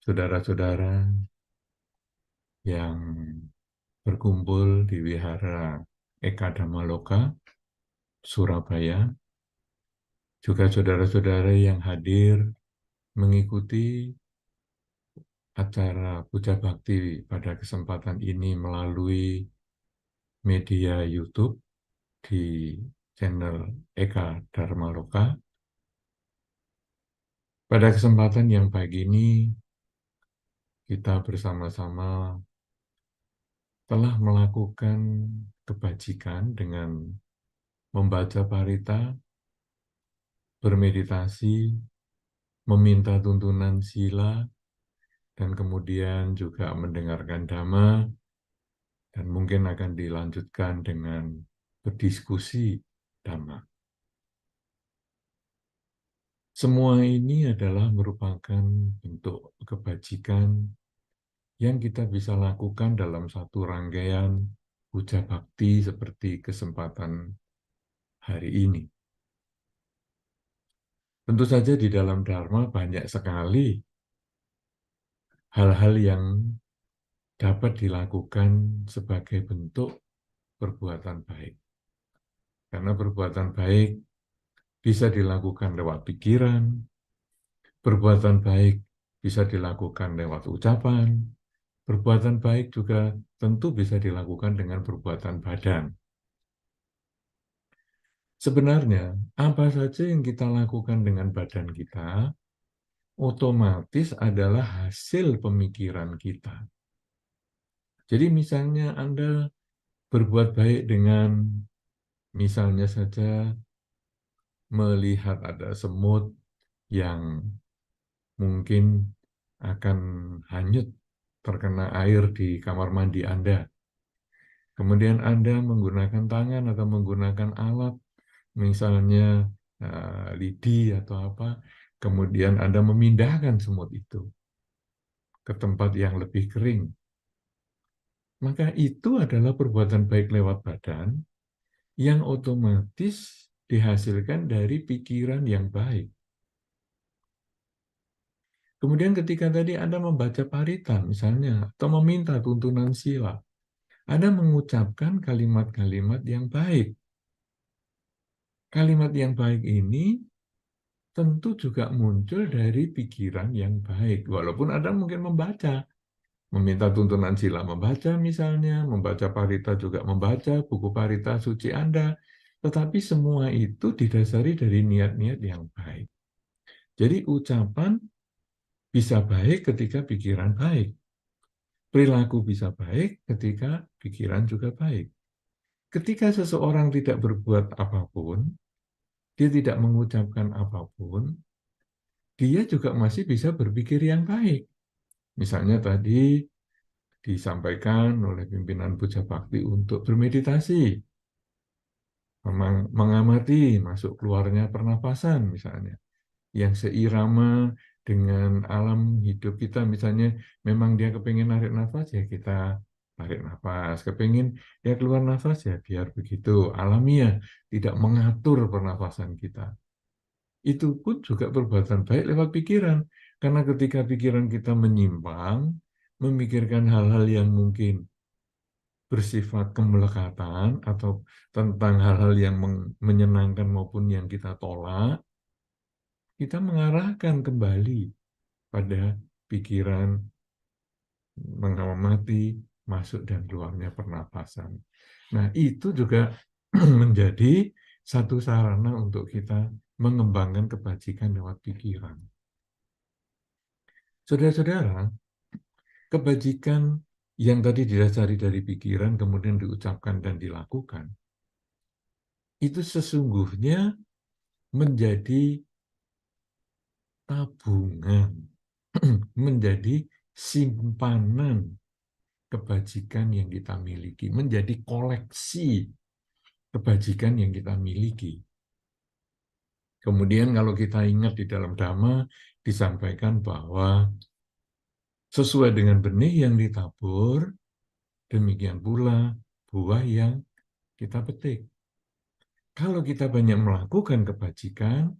saudara-saudara yang berkumpul di Wihara Eka Dhammaloka, Surabaya, juga saudara-saudara yang hadir mengikuti acara Puja Bakti pada kesempatan ini melalui media YouTube di channel Eka Dharmaloka. Pada kesempatan yang baik ini, kita bersama-sama telah melakukan kebajikan dengan membaca parita, bermeditasi, meminta tuntunan sila, dan kemudian juga mendengarkan dhamma, dan mungkin akan dilanjutkan dengan berdiskusi dhamma. Semua ini adalah merupakan bentuk kebajikan yang kita bisa lakukan dalam satu rangkaian puja bakti seperti kesempatan hari ini. Tentu saja di dalam Dharma banyak sekali hal-hal yang dapat dilakukan sebagai bentuk perbuatan baik. Karena perbuatan baik bisa dilakukan lewat pikiran, perbuatan baik bisa dilakukan lewat ucapan, perbuatan baik juga tentu bisa dilakukan dengan perbuatan badan. Sebenarnya, apa saja yang kita lakukan dengan badan kita, otomatis adalah hasil pemikiran kita. Jadi misalnya Anda berbuat baik dengan, misalnya saja, melihat ada semut yang mungkin akan hanyut terkena air di kamar mandi Anda. Kemudian Anda menggunakan tangan atau menggunakan alat, misalnya lidi atau apa, kemudian Anda memindahkan semut itu ke tempat yang lebih kering. Maka itu adalah perbuatan baik lewat badan yang otomatis dihasilkan dari pikiran yang baik. Kemudian ketika tadi Anda membaca parita misalnya, atau meminta tuntunan sila, Anda mengucapkan kalimat-kalimat yang baik. Kalimat yang baik ini tentu juga muncul dari pikiran yang baik. Walaupun Anda mungkin membaca, meminta tuntunan sila membaca misalnya, membaca parita juga membaca, buku parita suci Anda, tetapi semua itu didasari dari niat-niat yang baik. Jadi ucapan bisa baik ketika pikiran baik. Perilaku bisa baik ketika pikiran juga baik. Ketika seseorang tidak berbuat apapun, dia tidak mengucapkan apapun, dia juga masih bisa berpikir yang baik. Misalnya tadi disampaikan oleh pimpinan Puja Bakti untuk bermeditasi, mengamati masuk keluarnya pernapasan misalnya, yang seirama dengan alam hidup kita. Misalnya memang dia kepingin narik nafas, ya kita tarik nafas. Kepingin dia keluar nafas, ya biar begitu. Alamiah, tidak mengatur pernafasan kita. Itu pun juga perbuatan baik lewat pikiran. Karena ketika pikiran kita menyimpang, memikirkan hal-hal yang mungkin bersifat kemelekatan atau tentang hal-hal yang menyenangkan maupun yang kita tolak, kita mengarahkan kembali pada pikiran, mengamati masuk dan keluarnya pernapasan. Nah, itu juga menjadi satu sarana untuk kita mengembangkan kebajikan lewat pikiran. Saudara-saudara, kebajikan yang tadi didasari dari pikiran kemudian diucapkan dan dilakukan, itu sesungguhnya menjadi tabungan, menjadi simpanan kebajikan yang kita miliki, menjadi koleksi kebajikan yang kita miliki. Kemudian kalau kita ingat di dalam Dhamma disampaikan bahwa sesuai dengan benih yang ditabur, demikian pula buah yang kita petik. Kalau kita banyak melakukan kebajikan,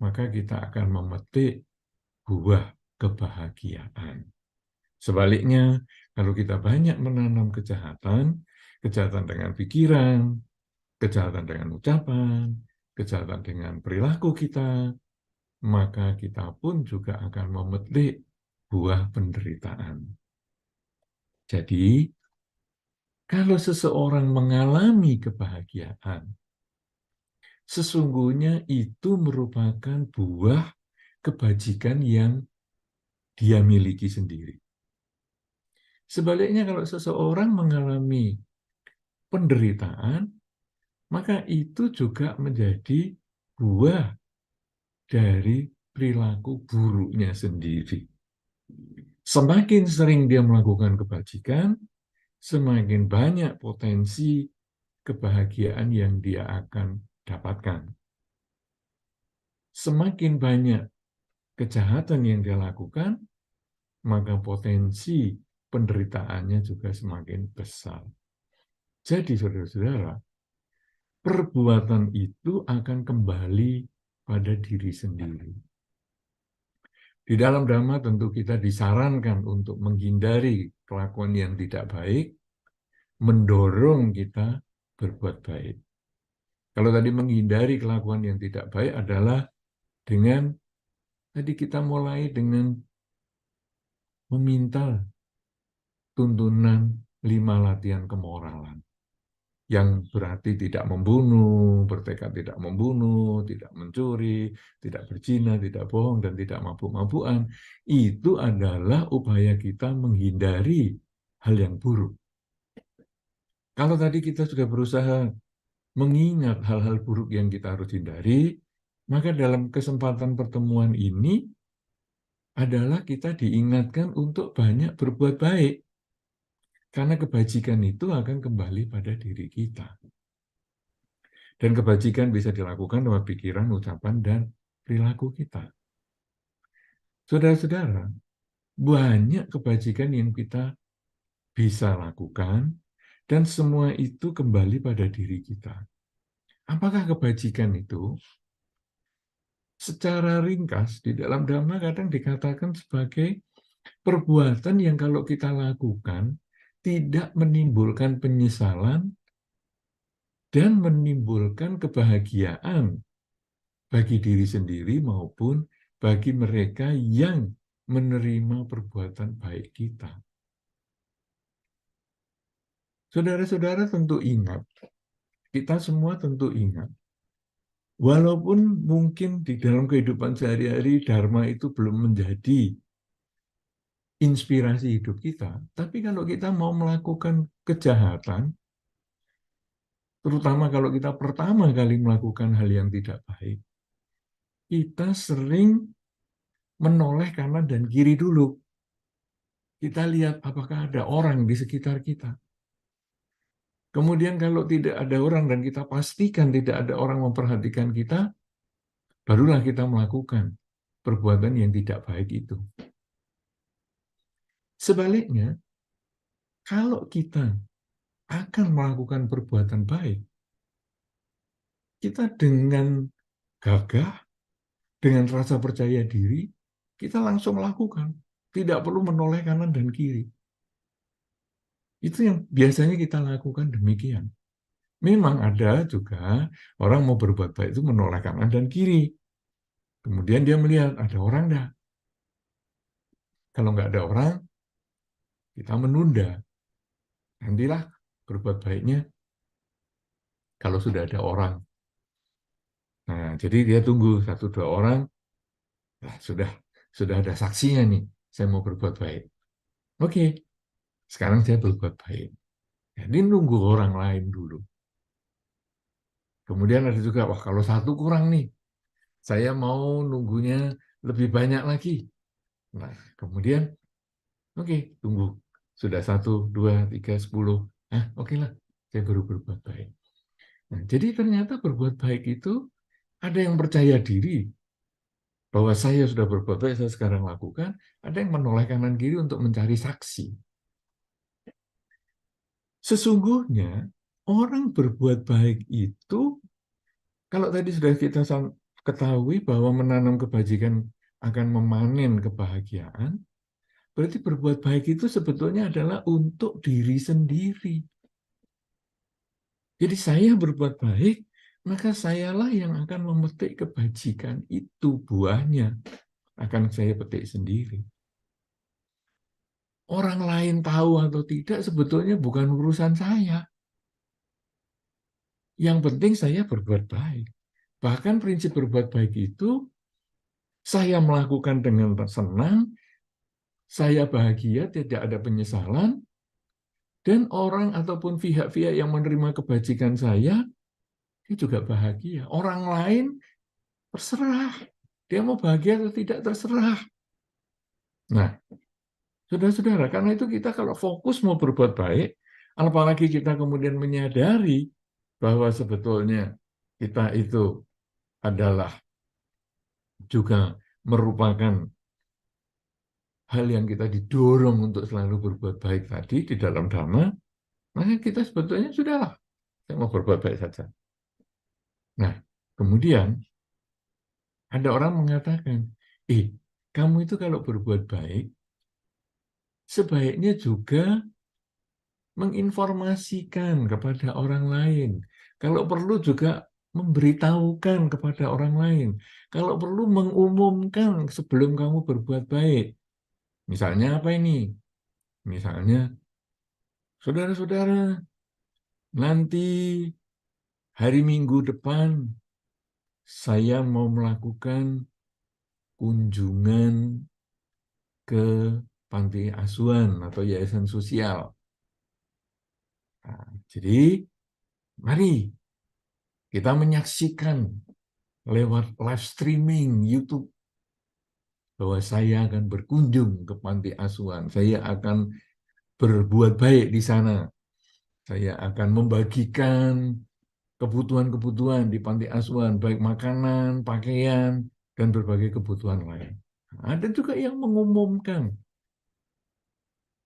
maka kita akan memetik buah kebahagiaan. Sebaliknya, kalau kita banyak menanam kejahatan, kejahatan dengan pikiran, kejahatan dengan ucapan, kejahatan dengan perilaku kita, maka kita pun juga akan memetik buah penderitaan. Jadi, kalau seseorang mengalami kebahagiaan, sesungguhnya itu merupakan buah kebajikan yang dia miliki sendiri. Sebaliknya, kalau seseorang mengalami penderitaan, maka itu juga menjadi buah dari perilaku buruknya sendiri. Semakin sering dia melakukan kebajikan, semakin banyak potensi kebahagiaan yang dia akan dapatkan. Semakin banyak kejahatan yang dia lakukan, maka potensi penderitaannya juga semakin besar. Jadi, saudara-saudara, perbuatan itu akan kembali pada diri sendiri. Di dalam Dhamma tentu kita disarankan untuk menghindari kelakuan yang tidak baik, mendorong kita berbuat baik. Kalau tadi menghindari kelakuan yang tidak baik adalah dengan, tadi kita mulai dengan meminta tuntunan 5 latihan kemoralan. Yang berarti tidak membunuh, bertekad tidak membunuh, tidak mencuri, tidak berzina, tidak bohong, dan tidak mabuk-mabukan. Itu adalah upaya kita menghindari hal yang buruk. Kalau tadi kita sudah berusaha mengingat hal-hal buruk yang kita harus hindari, maka dalam kesempatan pertemuan ini adalah kita diingatkan untuk banyak berbuat baik. Karena kebajikan itu akan kembali pada diri kita. Dan kebajikan bisa dilakukan lewat pikiran, ucapan, dan perilaku kita. Saudara-saudara, banyak kebajikan yang kita bisa lakukan, dan semua itu kembali pada diri kita. Apakah kebajikan itu? Secara ringkas, di dalam Dhamma kadang dikatakan sebagai perbuatan yang kalau kita lakukan, tidak menimbulkan penyesalan, dan menimbulkan kebahagiaan bagi diri sendiri maupun bagi mereka yang menerima perbuatan baik kita. Saudara-saudara tentu ingat, kita semua tentu ingat, walaupun mungkin di dalam kehidupan sehari-hari Dharma itu belum menjadi inspirasi hidup kita, tapi kalau kita mau melakukan kejahatan, terutama kalau kita pertama kali melakukan hal yang tidak baik, kita sering menoleh kanan dan kiri dulu. Kita lihat apakah ada orang di sekitar kita. Kemudian kalau tidak ada orang dan kita pastikan tidak ada orang memperhatikan kita, barulah kita melakukan perbuatan yang tidak baik itu. Sebaliknya, kalau kita akan melakukan perbuatan baik, kita dengan gagah, dengan rasa percaya diri, kita langsung melakukan. Tidak perlu menoleh kanan dan kiri. Itu yang biasanya kita lakukan demikian. Memang ada juga orang mau berbuat baik itu menoleh kanan dan kiri. Kemudian dia melihat ada orang enggak. Kalau nggak ada orang, kita menunda. Nantilah berbuat baiknya kalau sudah ada orang. Nah, jadi dia tunggu 1-2 orang, nah, sudah ada saksinya nih, saya mau berbuat baik. Oke, sekarang saya berbuat baik. Jadi nunggu orang lain dulu. Kemudian ada juga, wah kalau satu kurang nih, saya mau nunggunya lebih banyak lagi. Nah, kemudian, oke, tunggu. Sudah 1, 2, 3, 10. Oke lah, saya baru berbuat baik. Nah, jadi ternyata berbuat baik itu ada yang percaya diri bahwa saya sudah berbuat baik, saya sekarang lakukan. Ada yang menoleh kanan kiri untuk mencari saksi. Sesungguhnya, orang berbuat baik itu, kalau tadi sudah kita ketahui bahwa menanam kebajikan akan memanen kebahagiaan, berarti berbuat baik itu sebetulnya adalah untuk diri sendiri. Jadi saya berbuat baik, maka sayalah yang akan memetik kebajikan itu, buahnya akan saya petik sendiri. Orang lain tahu atau tidak sebetulnya bukan urusan saya. Yang penting saya berbuat baik. Bahkan prinsip berbuat baik itu saya melakukan dengan senang, saya bahagia, tidak ada penyesalan, dan orang ataupun pihak-pihak yang menerima kebajikan saya, dia juga bahagia. Orang lain terserah. Dia mau bahagia atau tidak terserah. Nah, saudara-saudara, karena itu kita kalau fokus mau berbuat baik, apalagi kita kemudian menyadari bahwa sebetulnya kita itu adalah juga merupakan hal yang kita didorong untuk selalu berbuat baik tadi di dalam dhamma, maka kita sebetulnya sudahlah, saya mau berbuat baik saja. Nah, kemudian ada orang mengatakan, kamu itu kalau berbuat baik, sebaiknya juga menginformasikan kepada orang lain. Kalau perlu juga memberitahukan kepada orang lain. Kalau perlu mengumumkan sebelum kamu berbuat baik. Misalnya apa ini? Misalnya, saudara-saudara, nanti hari Minggu depan saya mau melakukan kunjungan ke panti asuhan atau yayasan sosial. Nah, jadi mari kita menyaksikan lewat live streaming YouTube bahwa saya akan berkunjung ke panti asuhan, saya akan berbuat baik di sana, saya akan membagikan kebutuhan-kebutuhan di panti asuhan, baik makanan, pakaian, dan berbagai kebutuhan lain. Ada juga yang mengumumkan.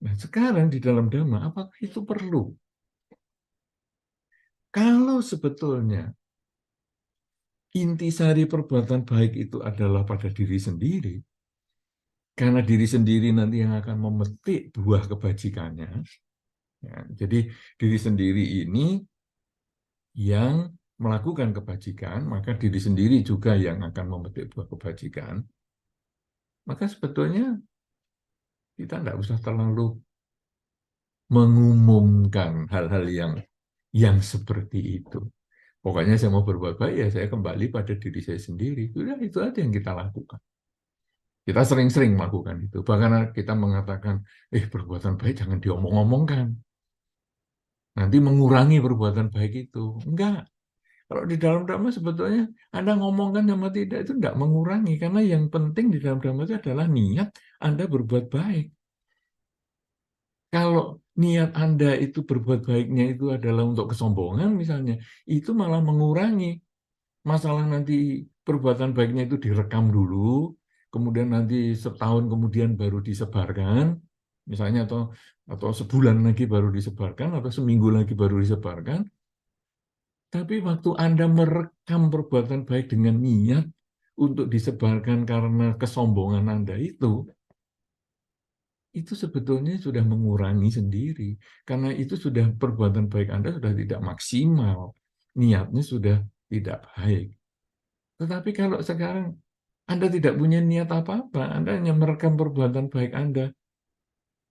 Nah, sekarang di dalam Dhamma, apakah itu perlu? Kalau sebetulnya intisari perbuatan baik itu adalah pada diri sendiri, karena diri sendiri nanti yang akan memetik buah kebajikannya. Ya, jadi diri sendiri ini yang melakukan kebajikan, maka diri sendiri juga yang akan memetik buah kebajikan. Maka sebetulnya kita tidak usah terlalu mengumumkan hal-hal yang seperti itu. Pokoknya saya mau berbuat baik, ya saya kembali pada diri saya sendiri. Sudah, itu aja yang kita lakukan. Kita sering-sering melakukan itu. Bahkan kita mengatakan, perbuatan baik jangan diomong-omongkan. Nanti mengurangi perbuatan baik itu. Enggak. Kalau di dalam Dhamma sebetulnya Anda ngomongkan sama tidak itu enggak mengurangi. Karena yang penting di dalam Dhamma itu adalah niat Anda berbuat baik. Kalau niat Anda itu berbuat baiknya itu adalah untuk kesombongan misalnya, itu malah mengurangi. Masalah nanti perbuatan baiknya itu direkam dulu, kemudian nanti setahun kemudian baru disebarkan, misalnya atau sebulan lagi baru disebarkan, atau seminggu lagi baru disebarkan. Tapi waktu Anda merekam perbuatan baik dengan niat untuk disebarkan karena kesombongan Anda itu sebetulnya sudah mengurangi sendiri. Karena itu sudah perbuatan baik Anda sudah tidak maksimal. Niatnya sudah tidak baik. Tetapi kalau sekarang Anda tidak punya niat apa-apa, Anda hanya merekam perbuatan baik Anda,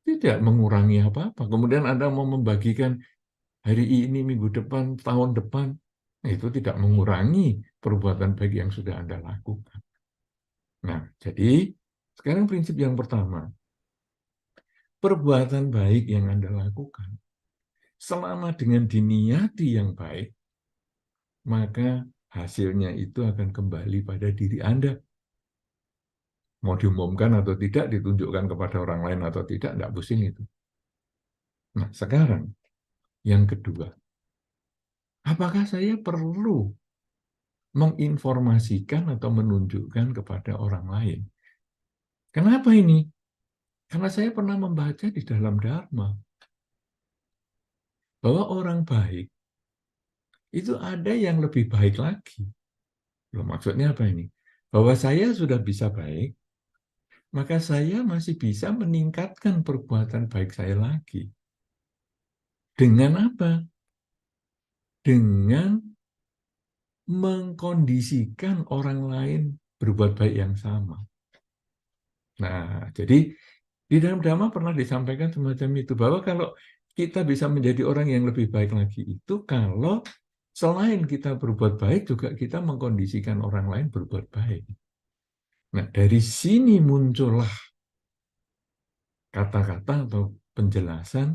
tidak mengurangi apa-apa. Kemudian Anda mau membagikan hari ini, minggu depan, tahun depan, itu tidak mengurangi perbuatan baik yang sudah Anda lakukan. Nah, jadi sekarang prinsip yang pertama, perbuatan baik yang Anda lakukan, selama dengan diniati yang baik, maka hasilnya itu akan kembali pada diri Anda. Mau diumumkan atau tidak, ditunjukkan kepada orang lain atau tidak, enggak pusing itu. Nah, sekarang yang kedua, apakah saya perlu menginformasikan atau menunjukkan kepada orang lain? Kenapa ini? Karena saya pernah membaca di dalam Dharma bahwa orang baik itu ada yang lebih baik lagi. Loh, maksudnya apa ini? Bahwa saya sudah bisa baik, maka saya masih bisa meningkatkan perbuatan baik saya lagi. Dengan apa? Dengan mengkondisikan orang lain berbuat baik yang sama. Nah, jadi di dalam Dhamma pernah disampaikan semacam itu, bahwa kalau kita bisa menjadi orang yang lebih baik lagi itu kalau selain kita berbuat baik, juga kita mengkondisikan orang lain berbuat baik. Nah, dari sini muncullah kata-kata atau penjelasan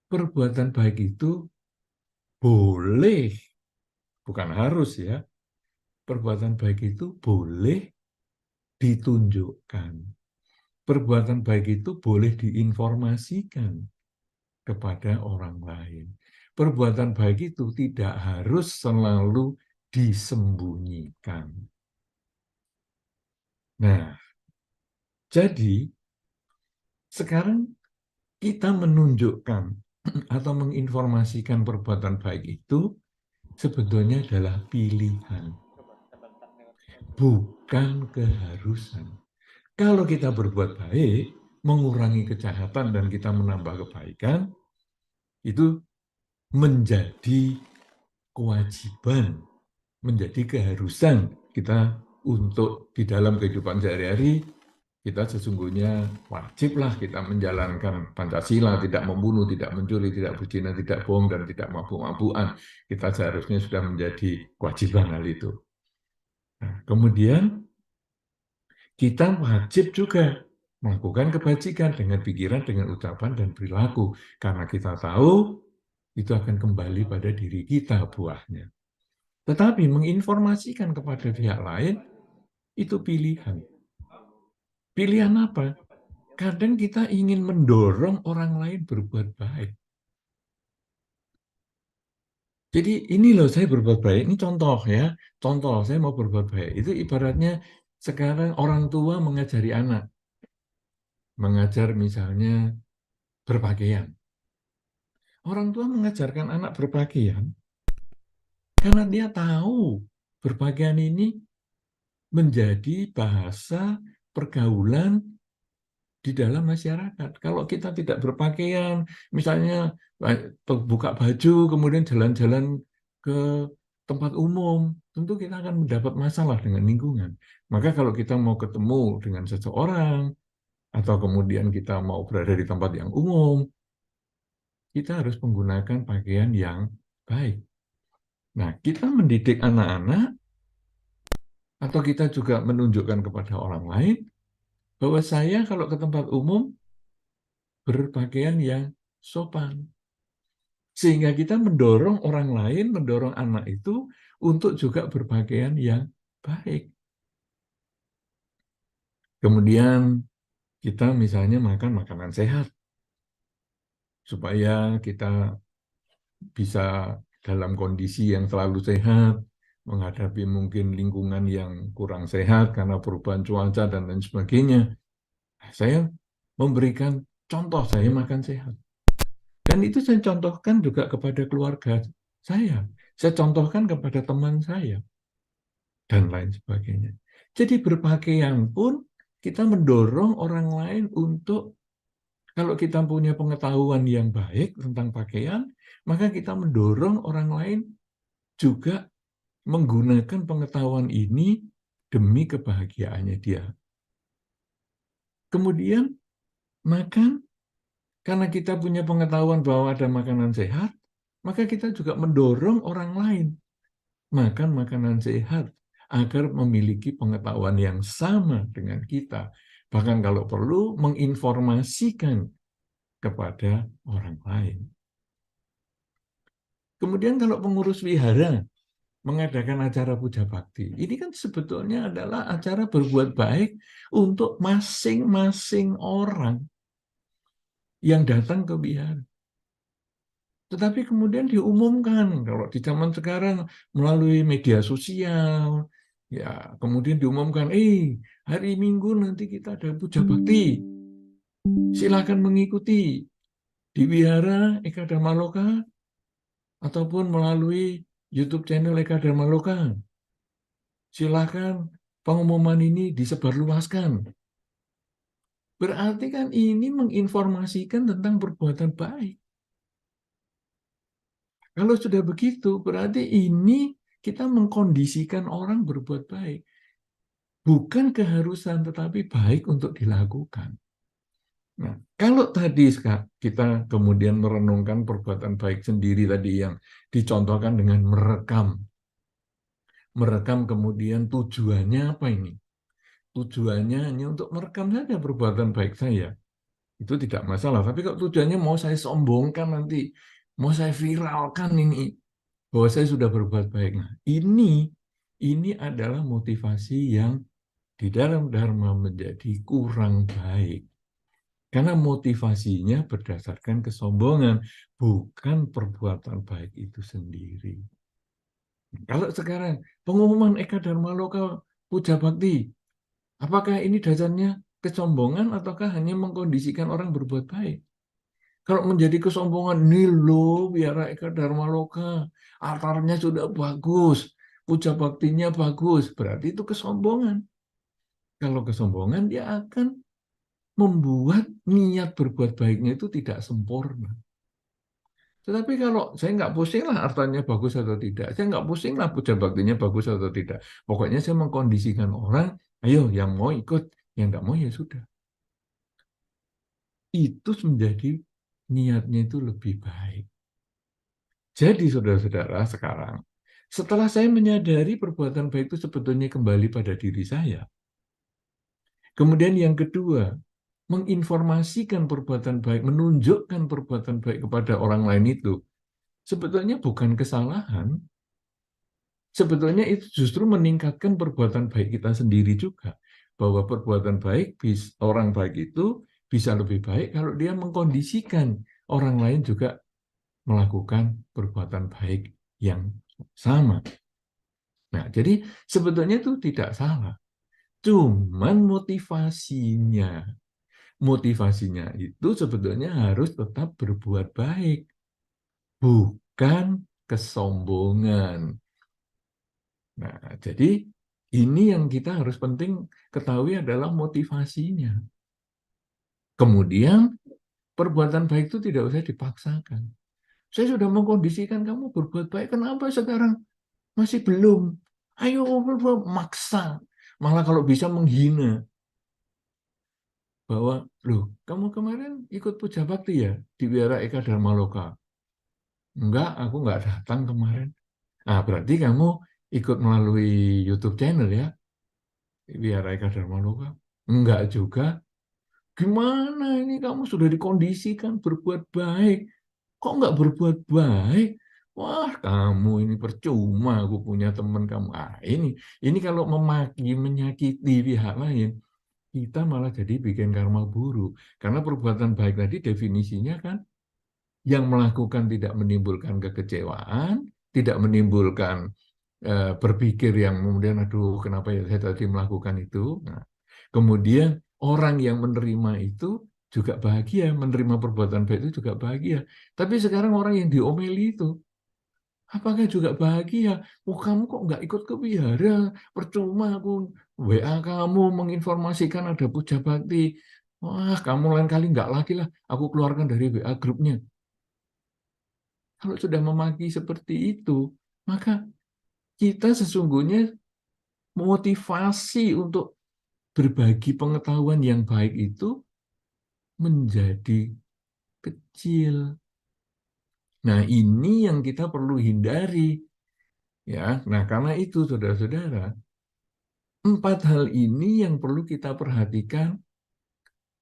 perbuatan baik itu boleh, bukan harus ya, perbuatan baik itu boleh ditunjukkan. Perbuatan baik itu boleh diinformasikan kepada orang lain. Perbuatan baik itu tidak harus selalu disembunyikan. Nah, jadi sekarang kita menunjukkan atau menginformasikan perbuatan baik itu sebetulnya adalah pilihan, bukan keharusan. Kalau kita berbuat baik, mengurangi kejahatan dan kita menambah kebaikan, itu menjadi kewajiban, menjadi keharusan kita untuk di dalam kehidupan sehari-hari. Kita sesungguhnya wajiblah kita menjalankan Pancasila, tidak membunuh, tidak mencuri, tidak berzina, tidak bohong, dan tidak mabuk-mabukan. Kita seharusnya sudah menjadi kewajiban hal itu. Nah, kemudian kita wajib juga melakukan kebajikan dengan pikiran, dengan ucapan, dan perilaku. Karena kita tahu itu akan kembali pada diri kita buahnya. Tetapi menginformasikan kepada pihak lain, itu pilihan. Pilihan apa? Kadang kita ingin mendorong orang lain berbuat baik. Jadi ini loh saya berbuat baik, ini contoh ya. Contoh, saya mau berbuat baik. Itu ibaratnya sekarang orang tua mengajari anak. Mengajar misalnya berpakaian. Orang tua mengajarkan anak berpakaian karena dia tahu berpakaian ini menjadi bahasa pergaulan di dalam masyarakat. Kalau kita tidak berpakaian, misalnya buka baju, kemudian jalan-jalan ke tempat umum, tentu kita akan mendapat masalah dengan lingkungan. Maka kalau kita mau ketemu dengan seseorang, atau kemudian kita mau berada di tempat yang umum, kita harus menggunakan pakaian yang baik. Nah, kita mendidik anak-anak, atau kita juga menunjukkan kepada orang lain, bahwa saya kalau ke tempat umum berpakaian yang sopan. Sehingga kita mendorong orang lain, mendorong anak itu untuk juga berpakaian yang baik. Kemudian kita misalnya makan makanan sehat, supaya kita bisa dalam kondisi yang selalu sehat, menghadapi mungkin lingkungan yang kurang sehat karena perubahan cuaca dan lain sebagainya. Saya memberikan contoh, saya makan sehat. Dan itu saya contohkan juga kepada keluarga saya. Saya contohkan kepada teman saya, dan lain sebagainya. Jadi berpakaian pun kita mendorong orang lain untuk, kalau kita punya pengetahuan yang baik tentang pakaian, maka kita mendorong orang lain juga menggunakan pengetahuan ini demi kebahagiaannya dia. Kemudian makan, karena kita punya pengetahuan bahwa ada makanan sehat, maka kita juga mendorong orang lain makan makanan sehat agar memiliki pengetahuan yang sama dengan kita. Bahkan kalau perlu menginformasikan kepada orang lain. Kemudian kalau pengurus wihara mengadakan acara puja bakti, ini kan sebetulnya adalah acara berbuat baik untuk masing-masing orang yang datang ke wihara. Tetapi kemudian diumumkan, kalau di zaman sekarang melalui media sosial, ya kemudian diumumkan, hari Minggu nanti kita ada puja bakti, silakan mengikuti di Wihara Eka Dharma Loka ataupun melalui YouTube channel Eka Dharma Loka. Silakan pengumuman ini disebarluaskan. Berarti kan ini menginformasikan tentang perbuatan baik. Kalau sudah begitu, berarti ini kita mengkondisikan orang berbuat baik. Bukan keharusan, tetapi baik untuk dilakukan. Nah, kalau tadi kita kemudian merenungkan perbuatan baik sendiri tadi yang dicontohkan dengan merekam. Merekam kemudian tujuannya apa ini? Tujuannya hanya untuk merekam saja perbuatan baik saya. Itu tidak masalah. Tapi kalau tujuannya mau saya sombongkan nanti, mau saya viralkan ini, bahwa saya sudah berbuat baik. Nah, ini adalah motivasi yang di dalam Dharma menjadi kurang baik. Karena motivasinya berdasarkan kesombongan, bukan perbuatan baik itu sendiri. Kalau sekarang pengumuman Eka Dharma Loka Puja Bakti, apakah ini dasarnya kesombongan ataukah hanya mengkondisikan orang berbuat baik? Kalau menjadi kesombongan, nih loh biara Eka Dharma Loka, altarnya sudah bagus, puja baktinya bagus, berarti itu kesombongan. Kalau kesombongan, dia akan membuat niat berbuat baiknya itu tidak sempurna. Tetapi kalau saya nggak pusing lah artanya bagus atau tidak, saya nggak pusing lah puja baktinya bagus atau tidak. Pokoknya saya mengkondisikan orang, ayo yang mau ikut, yang nggak mau ya sudah. Itu menjadi niatnya itu lebih baik. Jadi saudara-saudara sekarang, setelah saya menyadari perbuatan baik itu sebetulnya kembali pada diri saya. Kemudian yang kedua, menginformasikan perbuatan baik, menunjukkan perbuatan baik kepada orang lain itu, sebetulnya bukan kesalahan, sebetulnya itu justru meningkatkan perbuatan baik kita sendiri juga. Bahwa perbuatan baik, orang baik itu bisa lebih baik kalau dia mengkondisikan orang lain juga melakukan perbuatan baik yang sama. Nah, jadi sebetulnya itu tidak salah. Cuman motivasinya itu sebetulnya harus tetap berbuat baik, bukan kesombongan. Nah, jadi ini yang kita harus penting ketahui adalah motivasinya. Kemudian perbuatan baik itu tidak usah dipaksakan. Saya sudah mengkondisikan kamu berbuat baik, kenapa sekarang masih belum? Ayo maksa. Malah kalau bisa menghina. Bahwa, loh, kamu kemarin ikut puja bakti ya di Wihara Eka Dharma Loka? Enggak, aku enggak datang kemarin. Nah, berarti kamu ikut melalui YouTube channel ya, Wihara Eka Dharma Loka? Enggak juga. Gimana ini kamu sudah dikondisikan berbuat baik? Kok enggak berbuat baik? Wah, kamu ini percuma aku punya teman kamu. Ini kalau memaki, menyakiti pihak lain, kita malah jadi bikin karma buruk. Karena perbuatan baik tadi definisinya kan yang melakukan tidak menimbulkan kekecewaan, tidak menimbulkan berpikir yang kemudian aduh kenapa ya saya tadi melakukan itu. Nah, kemudian orang yang menerima itu juga bahagia, menerima perbuatan baik itu juga bahagia. Tapi sekarang orang yang diomeli itu apakah juga bahagia? Oh, kamu kok nggak ikut ke wihara? Percuma aku WA kamu menginformasikan ada puja bakti. Wah, kamu lain kali nggak lagi lah. Aku keluarkan dari WA grupnya. Kalau sudah memaki seperti itu, maka kita sesungguhnya motivasi untuk berbagi pengetahuan yang baik itu menjadi kecil. Nah, ini yang kita perlu hindari. Ya, nah karena itu saudara-saudara, 4 hal ini yang perlu kita perhatikan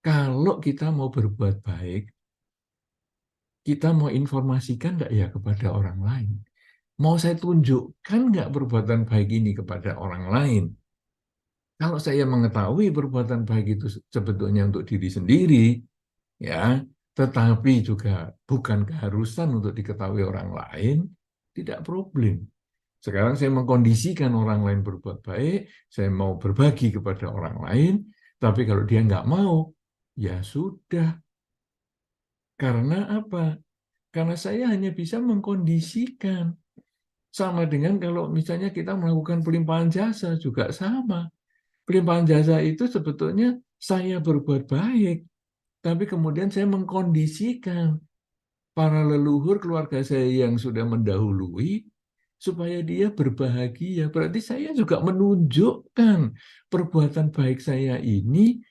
kalau kita mau berbuat baik, kita mau informasikan enggak ya kepada orang lain? Mau saya tunjukkan nggak perbuatan baik ini kepada orang lain? Kalau saya mengetahui perbuatan baik itu sebetulnya untuk diri sendiri, ya, tetapi juga bukan keharusan untuk diketahui orang lain, tidak problem. Sekarang saya mengkondisikan orang lain berbuat baik, saya mau berbagi kepada orang lain, tapi kalau dia nggak mau, ya sudah. Karena apa? Karena saya hanya bisa mengkondisikan. Sama dengan kalau misalnya kita melakukan pelimpahan jasa juga sama. Pelimpahan jasa itu sebetulnya saya berbuat baik, tapi kemudian saya mengkondisikan para leluhur keluarga saya yang sudah mendahului supaya dia berbahagia. Berarti saya juga menunjukkan perbuatan baik saya ini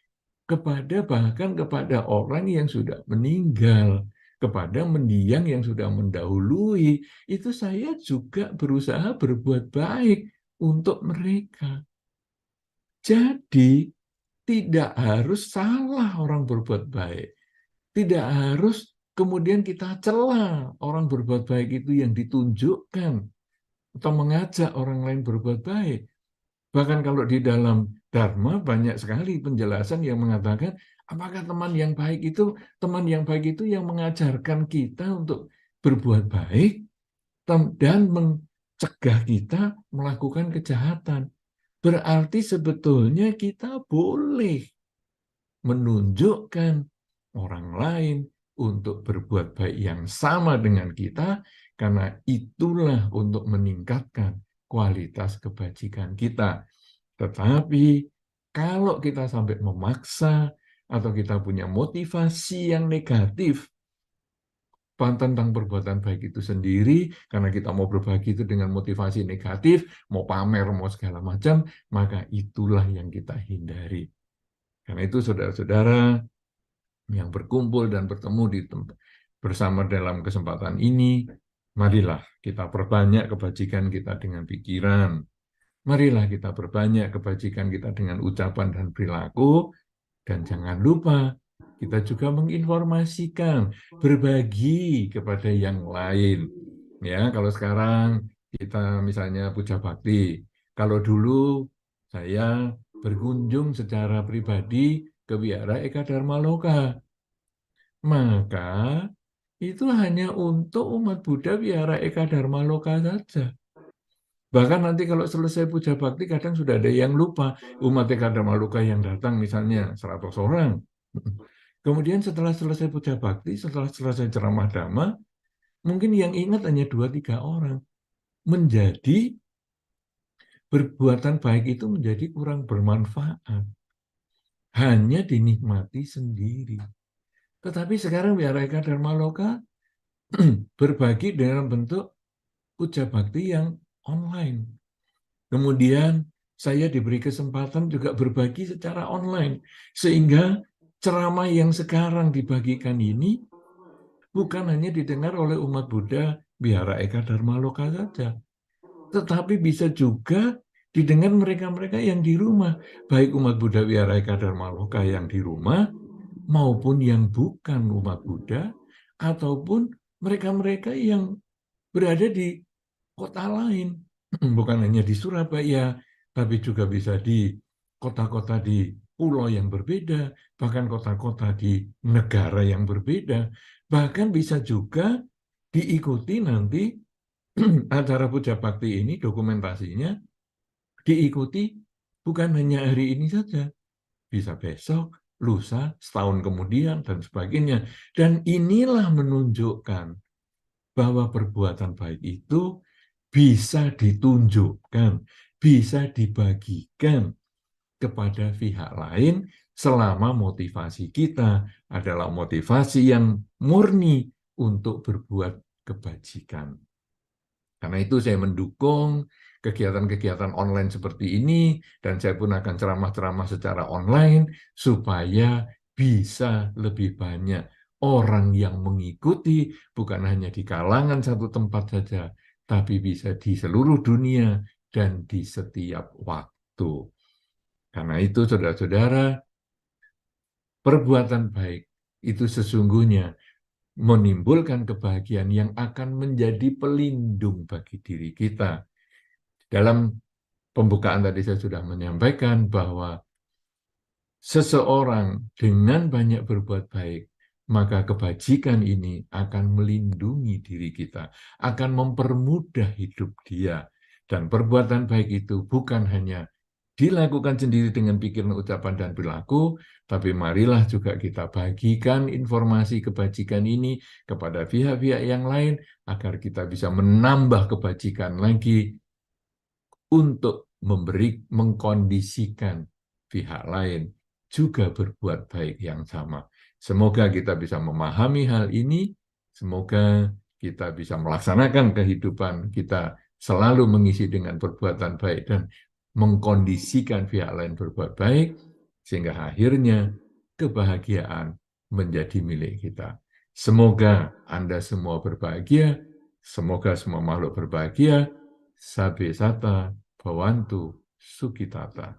kepada bahkan kepada orang yang sudah meninggal, kepada mendiang yang sudah mendahului. Itu saya juga berusaha berbuat baik untuk mereka. Jadi tidak harus salah orang berbuat baik. Tidak harus kemudian kita cela orang berbuat baik itu yang ditunjukkan atau mengajak orang lain berbuat baik. Bahkan kalau di dalam Dharma banyak sekali penjelasan yang mengatakan apakah teman yang baik itu yang mengajarkan kita untuk berbuat baik dan mencegah kita melakukan kejahatan. Berarti sebetulnya kita boleh menunjukkan orang lain untuk berbuat baik yang sama dengan kita, karena itulah untuk meningkatkan kualitas kebajikan kita. Tetapi kalau kita sampai memaksa atau kita punya motivasi yang negatif tentang perbuatan baik itu sendiri, karena kita mau berbagi itu dengan motivasi negatif, mau pamer, mau segala macam, maka itulah yang kita hindari. Karena itu saudara-saudara yang berkumpul dan bertemu bersama dalam kesempatan ini, marilah kita perbanyak kebajikan kita dengan pikiran. Marilah kita perbanyak kebajikan kita dengan ucapan dan perilaku. Dan jangan lupa, kita juga menginformasikan, berbagi kepada yang lain. Ya, kalau sekarang kita misalnya puja bakti. Kalau dulu saya berkunjung secara pribadi ke Wihara Eka Dharma Loka, maka itu hanya untuk umat Buddha Wihara Eka Dharma Loka saja. Bahkan nanti kalau selesai puja bakti kadang sudah ada yang lupa umat Eka Dharma Loka yang datang misalnya 100 orang. Kemudian setelah selesai puja bakti, setelah selesai ceramah dhamma, mungkin yang ingat hanya 2-3 orang. Menjadi perbuatan baik itu menjadi kurang bermanfaat. Hanya dinikmati sendiri. Tetapi sekarang Wihara Eka Dharma Loka berbagi dalam bentuk puja bakti yang online. Kemudian saya diberi kesempatan juga berbagi secara online. Sehingga ceramah yang sekarang dibagikan ini bukan hanya didengar oleh umat Buddha Wihara Eka Dharma Loka saja, tetapi bisa juga didengar mereka-mereka yang di rumah, baik umat Buddha Wihara Eka Dharma Loka yang di rumah, maupun yang bukan umat Buddha, ataupun mereka-mereka yang berada di kota lain, bukan hanya di Surabaya, tapi juga bisa di kota-kota di pulau yang berbeda, bahkan kota-kota di negara yang berbeda, bahkan bisa juga diikuti nanti acara puja bakti ini, dokumentasinya diikuti bukan hanya hari ini saja, bisa besok, lusa, setahun kemudian, dan sebagainya. Dan inilah menunjukkan bahwa perbuatan baik itu bisa ditunjukkan, bisa dibagikan kepada pihak lain selama motivasi kita adalah motivasi yang murni untuk berbuat kebajikan. Karena itu saya mendukung kegiatan-kegiatan online seperti ini, dan saya pun akan ceramah-ceramah secara online supaya bisa lebih banyak orang yang mengikuti, bukan hanya di kalangan satu tempat saja, tapi bisa di seluruh dunia dan di setiap waktu. Karena itu, saudara-saudara, perbuatan baik itu sesungguhnya menimbulkan kebahagiaan yang akan menjadi pelindung bagi diri kita. Dalam pembukaan tadi saya sudah menyampaikan bahwa seseorang dengan banyak berbuat baik, maka kebajikan ini akan melindungi diri kita, akan mempermudah hidup dia. Dan perbuatan baik itu bukan hanya dilakukan sendiri dengan pikiran, ucapan, dan perilaku, tapi marilah juga kita bagikan informasi kebajikan ini kepada pihak-pihak yang lain, agar kita bisa menambah kebajikan lagi untuk mengkondisikan pihak lain juga berbuat baik yang sama. Semoga kita bisa memahami hal ini, semoga kita bisa melaksanakan kehidupan kita selalu mengisi dengan perbuatan baik dan mengkondisikan pihak lain berbuat baik, sehingga akhirnya kebahagiaan menjadi milik kita. Semoga Anda semua berbahagia, semoga semua makhluk berbahagia. Sabe sata, Bhawantu, Sukitata.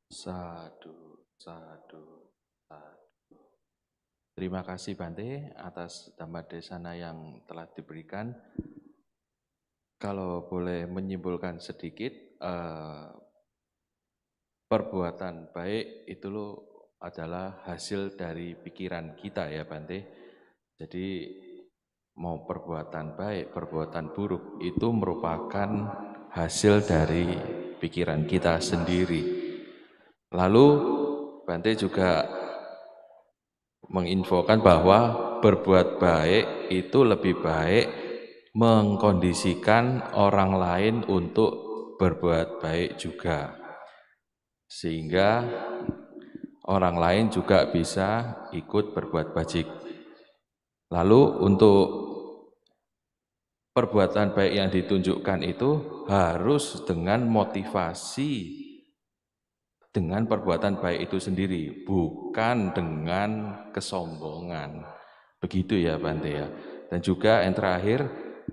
Sadu, sadu, sadu. Terima kasih Bante atas Dhammadesana yang telah diberikan. Kalau boleh menyimpulkan sedikit, perbuatan baik itu adalah hasil dari pikiran kita ya Bante. Jadi mau perbuatan baik, perbuatan buruk itu merupakan hasil dari pikiran kita sendiri. Lalu Bante juga menginfokan bahwa berbuat baik itu lebih baik mengkondisikan orang lain untuk berbuat baik juga, sehingga orang lain juga bisa ikut berbuat baik. Lalu untuk perbuatan baik yang ditunjukkan itu harus dengan motivasi dengan perbuatan baik itu sendiri, bukan dengan kesombongan. Begitu ya Bante ya. Dan juga yang terakhir,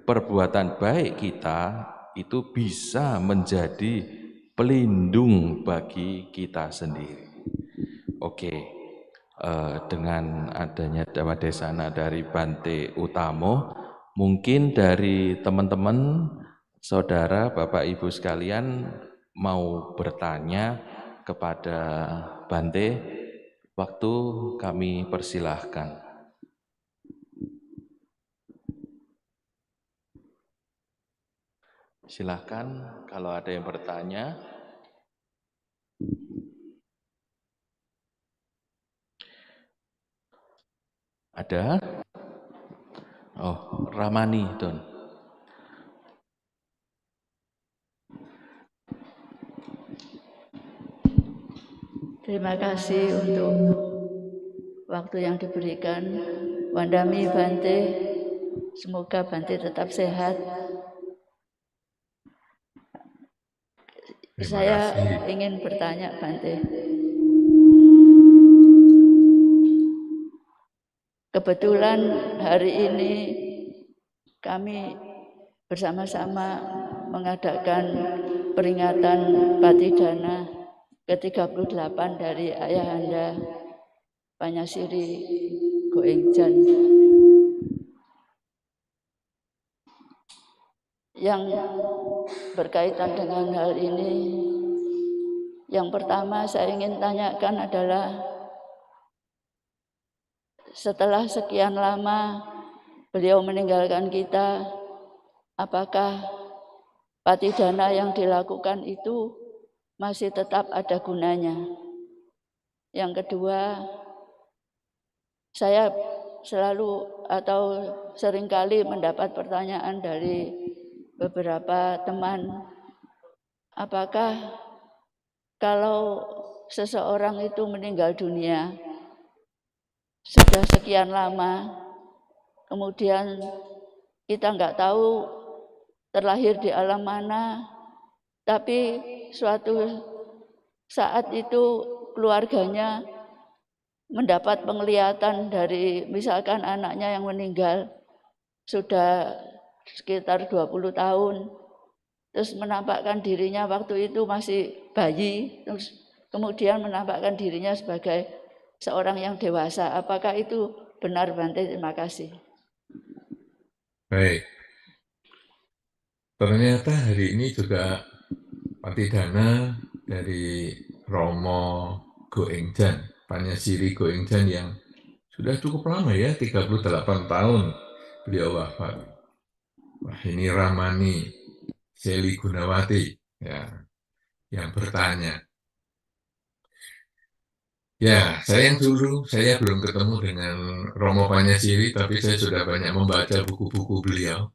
perbuatan baik kita itu bisa menjadi pelindung bagi kita sendiri. Oke, dengan adanya Dhammadesana dari Bante Utamo, mungkin dari teman-teman, saudara, Bapak Ibu sekalian mau bertanya kepada Bante, waktu kami persilahkan. Silahkan kalau ada yang bertanya. Ada? Oh, Ramani, Don. Terima kasih untuk waktu yang diberikan. Wandami Bante, semoga Bante tetap sehat. Saya ingin bertanya Bante. Kebetulan hari ini kami bersama-sama mengadakan peringatan Patidana ke-38 dari Ayahanda Panyasiri Goengjan. Yang berkaitan dengan hal ini, yang pertama saya ingin tanyakan adalah setelah sekian lama beliau meninggalkan kita, apakah patidana yang dilakukan itu masih tetap ada gunanya? Yang kedua, saya selalu atau seringkali mendapat pertanyaan dari beberapa teman, apakah kalau seseorang itu meninggal dunia sudah sekian lama, kemudian kita nggak tahu terlahir di alam mana, tapi suatu saat itu keluarganya mendapat penglihatan dari misalkan anaknya yang meninggal sudah sekitar 20 tahun, terus menampakkan dirinya waktu itu masih bayi, terus kemudian menampakkan dirinya sebagai seorang yang dewasa. Apakah itu benar Bante? Terima kasih. Baik. Ternyata hari ini juga Patidana dari Romo Goengjan, Panyasiri Goengjan yang sudah cukup lama ya, 38 tahun beliau wafat. Wah, ini Ramani Seli Gunawati ya, yang bertanya. Ya, saya yang dulu, saya belum ketemu dengan Romo Panyasiri, tapi saya sudah banyak membaca buku-buku beliau.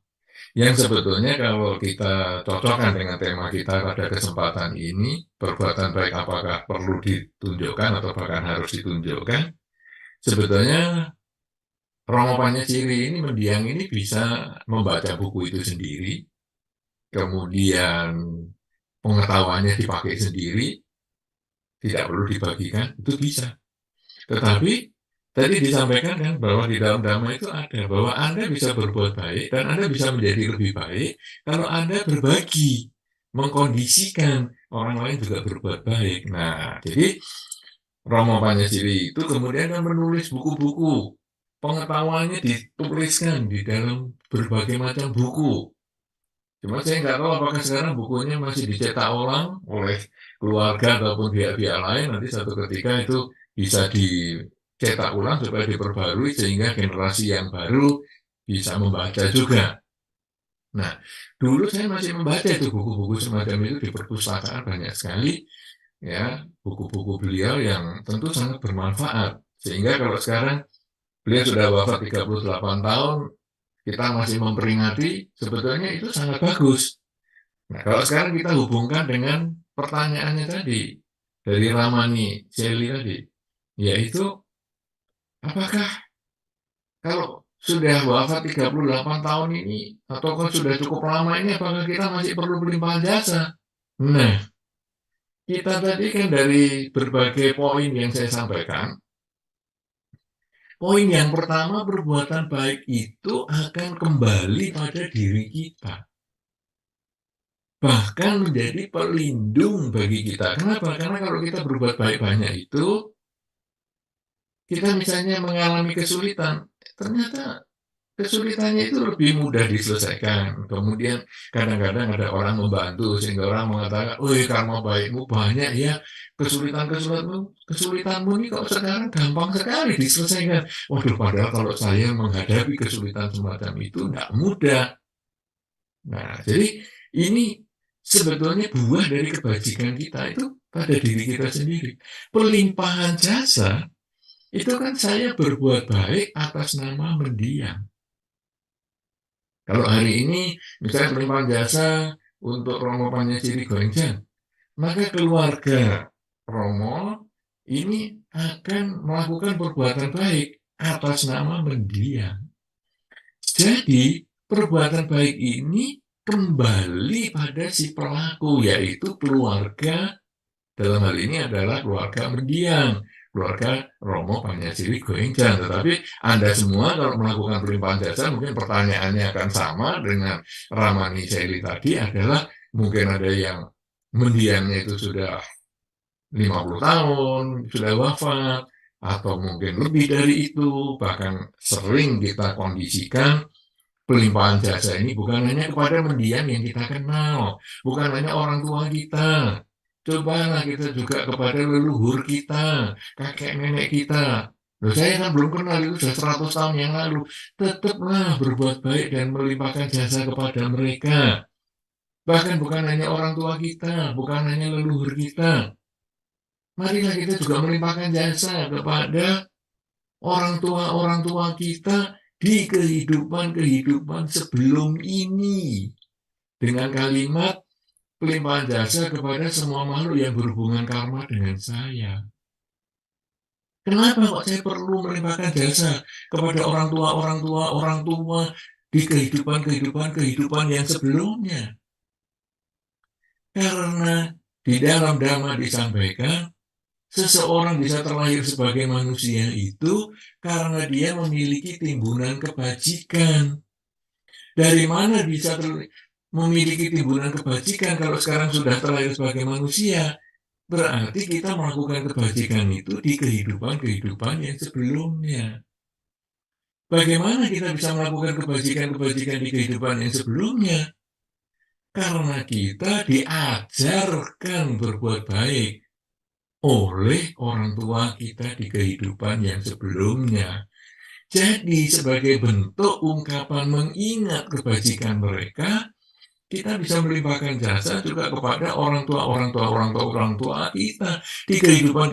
Yang sebetulnya kalau kita cocokkan dengan tema kita pada kesempatan ini, perbuatan baik apakah perlu ditunjukkan atau bahkan harus ditunjukkan, sebetulnya Romo Panyasiri ini mendiang ini bisa membaca buku itu sendiri, kemudian pengetahuannya dipakai sendiri, tidak perlu dibagikan, itu bisa. Tetapi tadi disampaikan kan bahwa di dalam Dhamma itu ada bahwa Anda bisa berbuat baik dan Anda bisa menjadi lebih baik kalau Anda berbagi, mengkondisikan orang lain juga berbuat baik. Nah, jadi Romo Panyasiri itu kemudian kan menulis buku-buku, pengetahuannya dituliskan di dalam berbagai macam buku. Cuma saya nggak tahu apakah sekarang bukunya masih dicetak ulang oleh keluarga ataupun pihak-pihak lain, nanti satu ketika itu bisa dicetak ulang supaya diperbarui sehingga generasi yang baru bisa membaca juga. Nah, dulu saya masih membaca itu buku-buku semacam itu di perpustakaan banyak sekali, ya, buku-buku beliau yang tentu sangat bermanfaat. Sehingga kalau sekarang beliau sudah wafat 38 tahun, kita masih memperingati, sebetulnya itu sangat bagus. Nah, kalau sekarang kita hubungkan dengan pertanyaannya tadi, dari Ramani Shelly tadi, yaitu apakah kalau sudah wafat 38 tahun ini, atau kan sudah cukup lama ini, apakah kita masih perlu berlimpah jasa? Nah, kita tadi kan dari berbagai poin yang saya sampaikan, poin yang pertama, perbuatan baik itu akan kembali pada diri kita. Bahkan menjadi pelindung bagi kita. Kenapa? Karena kalau kita berbuat baik banyak itu, kita misalnya mengalami kesulitan, ternyata kesulitannya itu lebih mudah diselesaikan. Kemudian kadang-kadang ada orang membantu sehingga orang mengatakan, "Woi, karma baikmu banyak ya, kesulitanmu ini kok sekarang gampang sekali diselesaikan." Waduh, padahal kalau saya menghadapi kesulitan semacam itu enggak mudah. Nah, jadi ini sebetulnya buah dari kebajikan kita itu pada diri kita sendiri. Pelimpahan jasa itu kan saya berbuat baik atas nama mendiang. Kalau hari ini misalnya pelimpahan jasa untuk Romo Panyasiri Goenjang, maka keluarga Romo ini akan melakukan perbuatan baik atas nama mendiang. Jadi perbuatan baik ini kembali pada si pelaku, yaitu keluarga, dalam hal ini adalah keluarga mendiang, keluarga Romo Panyasiri Goenjang. Tetapi Anda semua kalau melakukan pelimpahan jasa, mungkin pertanyaannya akan sama dengan Ramani Shelly tadi, adalah mungkin ada yang mendiangnya itu sudah 50 tahun, sudah wafat, atau mungkin lebih dari itu, bahkan sering kita kondisikan pelimpahan jasa ini bukan hanya kepada mendiang yang kita kenal, bukan hanya orang tua kita. Cobalah kita juga kepada leluhur kita, kakek nenek kita. Loh, saya kan belum kenal, itu sudah 100 tahun yang lalu. Tetaplah berbuat baik dan melimpahkan jasa kepada mereka. Bahkan bukan hanya orang tua kita, bukan hanya leluhur kita. Marilah kita juga melimpahkan jasa kepada orang tua kita di kehidupan sebelum ini. Dengan kalimat pelimpahan jasa kepada semua makhluk yang berhubungan karma dengan saya. Kenapa kok saya perlu melimpahkan jasa kepada orang tua di kehidupan yang sebelumnya? Karena di dalam Dhamma disampaikan, seseorang bisa terlahir sebagai manusia itu karena dia memiliki timbunan kebajikan. Dari mana bisa memiliki timbunan kebajikan kalau sekarang sudah terlahir sebagai manusia? Berarti kita melakukan kebajikan itu di kehidupan yang sebelumnya. Bagaimana kita bisa melakukan kebajikan di kehidupan yang sebelumnya? Karena kita diajarkan berbuat baik oleh orang tua kita di kehidupan yang sebelumnya. Jadi sebagai bentuk ungkapan mengingat kebajikan mereka, kita bisa melimpahkan jasa juga kepada orang tua kita di kehidupan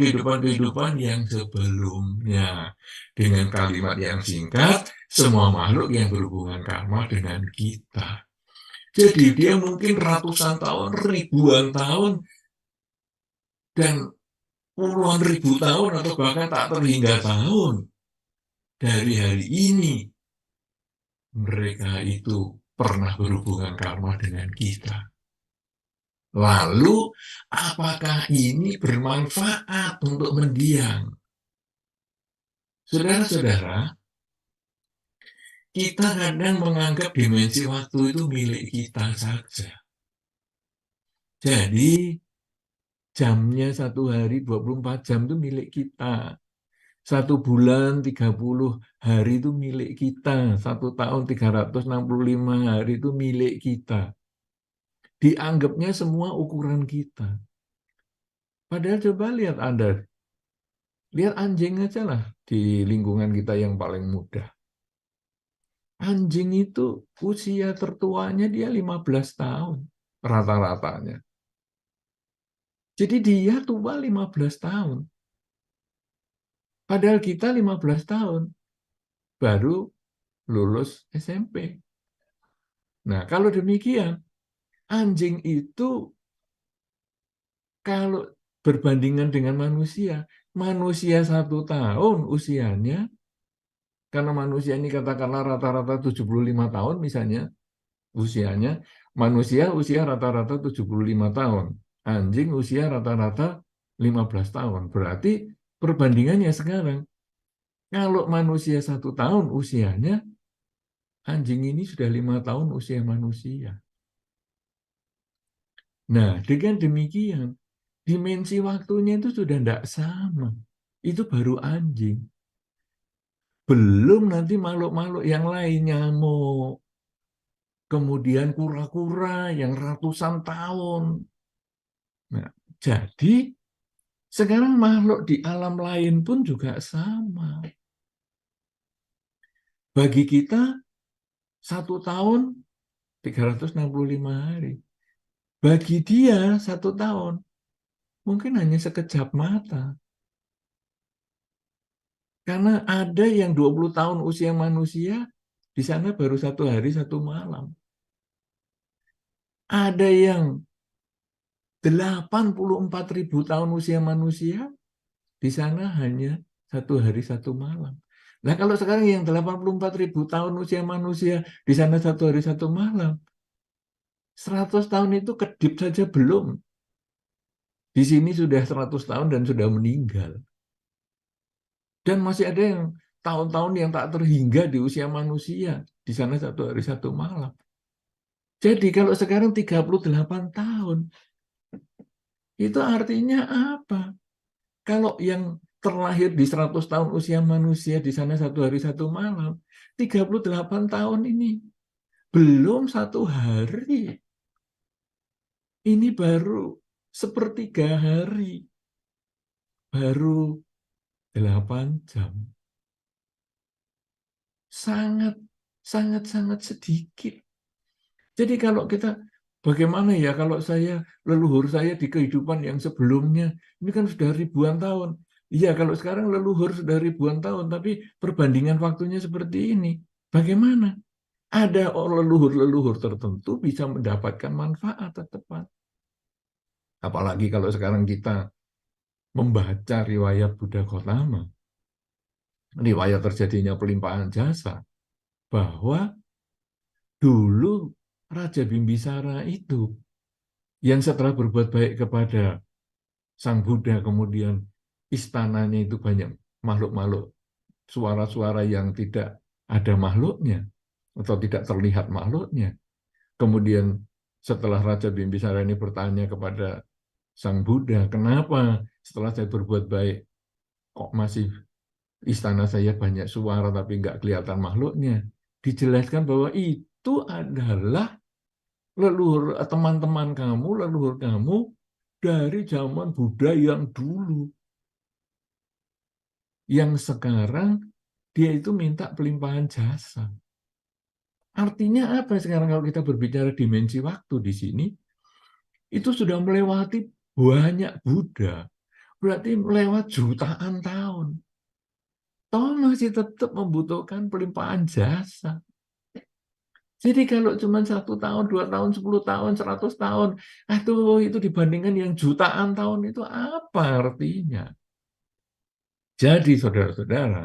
yang sebelumnya. Dengan kalimat yang singkat, semua makhluk yang berhubungan karma dengan kita. Jadi dia mungkin ratusan tahun, ribuan tahun, dan puluhan ribu tahun atau bahkan tak terhingga tahun dari hari ini mereka itu pernah berhubungan karma dengan kita. Lalu, apakah ini bermanfaat untuk mendiang? Saudara-saudara, kita kadang menganggap dimensi waktu itu milik kita saja. Jadi, jamnya satu hari 24 jam itu milik kita. 1 bulan 30 hari itu milik kita. 1 tahun 365 hari itu milik kita. Dianggapnya semua ukuran kita. Padahal coba lihat Anda. Lihat anjing aja lah di lingkungan kita yang paling mudah. Anjing itu usia tertuanya dia 15 tahun rata-ratanya. Jadi dia tua 15 tahun. Padahal kita 15 tahun baru lulus SMP. Nah, kalau demikian, anjing itu kalau berbandingan dengan manusia 1 tahun usianya, karena manusia ini katakanlah rata-rata 75 tahun misalnya, usianya, manusia usia rata-rata 75 tahun, anjing usia rata-rata 15 tahun. Berarti perbandingannya sekarang, kalau manusia 1 tahun usianya, anjing ini sudah 5 tahun usia manusia. Nah, dengan demikian, dimensi waktunya itu sudah tidak sama. Itu baru anjing. Belum nanti makhluk-makhluk yang lain, nyamuk, kemudian kura-kura yang ratusan tahun. Nah, jadi sekarang makhluk di alam lain pun juga sama. Bagi kita 1 tahun 365 hari. Bagi dia 1 tahun mungkin hanya sekejap mata. Karena ada yang 20 tahun usia manusia, di sana baru 1 hari 1 malam. Ada yang 84.000 tahun usia manusia, di sana hanya 1 hari 1 malam. Nah, kalau sekarang yang 84.000 tahun usia manusia, di sana 1 hari 1 malam, 100 tahun itu kedip saja belum. Di sini sudah 100 tahun dan sudah meninggal. Dan masih ada yang tahun-tahun yang tak terhingga di usia manusia, di sana 1 hari 1 malam. Jadi kalau sekarang 38 tahun, itu artinya apa? Kalau yang terlahir di 100 tahun usia manusia, di sana 1 hari 1 malam, 38 tahun ini belum 1 hari. Ini baru sepertiga hari, baru 8 jam. Sangat sedikit. Jadi kalau kita, bagaimana ya kalau leluhur saya di kehidupan yang sebelumnya, ini kan sudah ribuan tahun. Iya, kalau sekarang leluhur sudah ribuan tahun, tapi perbandingan waktunya seperti ini. Bagaimana? Ada leluhur-leluhur tertentu bisa mendapatkan manfaat tepat. Apalagi kalau sekarang kita membaca riwayat Buddha Gautama, riwayat terjadinya pelimpahan jasa, bahwa dulu Raja Bimbisara itu yang setelah berbuat baik kepada Sang Buddha, kemudian istananya itu banyak makhluk-makhluk, suara-suara yang tidak ada makhluknya atau tidak terlihat makhluknya. Kemudian setelah Raja Bimbisara ini bertanya kepada Sang Buddha, kenapa setelah saya berbuat baik kok masih istana saya banyak suara tapi nggak kelihatan makhluknya? Dijelaskan bahwa itu adalah leluhur teman-teman kamu, leluhur kamu dari zaman Buddha yang dulu. Yang sekarang dia itu minta pelimpahan jasa. Artinya apa sekarang kalau kita berbicara dimensi waktu di sini? Itu sudah melewati banyak Buddha. Berarti melewati jutaan tahun. Toh masih tetap membutuhkan pelimpahan jasa. Jadi kalau cuma 1 tahun, 2 tahun, 10 tahun, 100 tahun, aduh itu dibandingkan yang jutaan tahun itu apa artinya? Jadi saudara-saudara,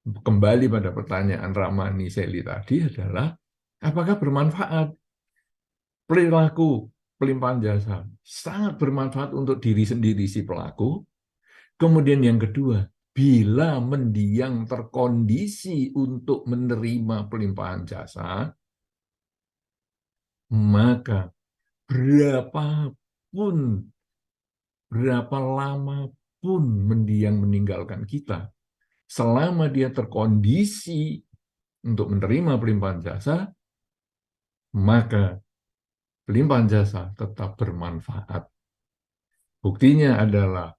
kembali pada pertanyaan Ramani Seli tadi adalah, apakah bermanfaat perilaku pelimpahan jasa? Sangat bermanfaat untuk diri sendiri si pelaku. Kemudian yang kedua, bila mendiang terkondisi untuk menerima pelimpahan jasa, maka berapapun, berapa lama pun mendiang meninggalkan kita, selama dia terkondisi untuk menerima pelimpahan jasa, maka pelimpahan jasa tetap bermanfaat. Buktinya adalah